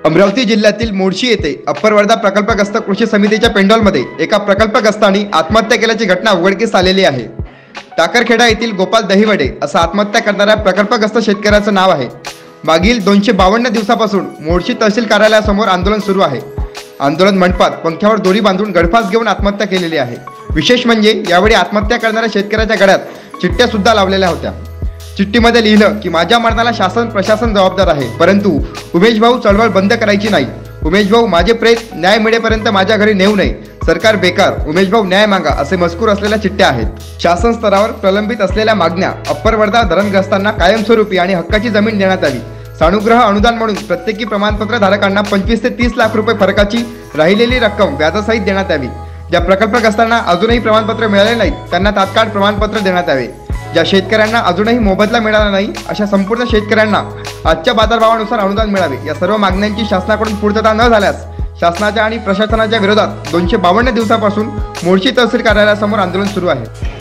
अमरावती जिल्ह्यातील मोर्शी येथे अप्पर वर्धा प्रकल्पग्रस्त कृषी समितीच्या पेंडॉलमध्ये एका प्रकल्पग्रस्तांनी आत्महत्या केल्याची घटना उघडकीस आलेली आहे। टाकरखेडा येथील गोपाल दहिवडे असं आत्महत्या करणाऱ्या प्रकल्पग्रस्त शेतकऱ्याचं नाव आहे। मागील 252 दिवसापासून मोर्शी तहसील कार्यालयासमोर आंदोलन सुरू आहे। आंदोलन मंडपात पंख्यावर दोरी बांधून गळफास घेऊन आत्महत्या केलेली आहे। विशेष म्हणजे यावेळी आत्महत्या करणाऱ्या शेतकऱ्याच्या गळ्यात चिठ्ठ्या सुद्धा लावलेल्या होत्या। चिठ्ठीमध्ये लिहिलं की माझ्या मरणाला शासन प्रशासन जबाबदार आहे, परंतु उमेश भाऊ चळवळ बंद करायची नाही। उमेश भाऊ माझे प्रेत न्याय मिळेपर्यंत माझ्या घरी नेऊ नये, सरकार बेकार, उमेश भाऊ न्याय मागा असे मजकूर असलेल्या चिठ्ठ्या आहेत। शासन स्तरावर प्रलंबित असलेल्या मागण्या अप्पर वर्धा धरणग्रस्तांना कायमस्वरूपी आणि हक्काची जमीन देण्यात यावी। सानुग्रह अनुदान म्हणून प्रत्येकी प्रमाणपत्र धारकांना 25 ते 30 लाख रुपये फरकाची राहिलेली रक्कम व्याजासहित देण्यात यावी। ज्या प्रकल्पग्रस्तांना अजूनही प्रमाणपत्र मिळाले नाहीत त्यांना तात्काळ प्रमाणपत्र देण्यात यावे। ज्या शेतकऱ्यांना अजूनही मोबदला मिळाला नाही अशा संपूर्ण शेतकऱ्यांना आजच्या बाजारभावानुसार अनुदान मिळावे। या सर्व मागण्यांची शासनाकडून पूर्तता न झाल्यास शासनाच्या आणि प्रशासनाच्या विरोधात 252 दिवसापासून मोर्शी तहसील कार्यालयासमोर आंदोलन सुरू आहे।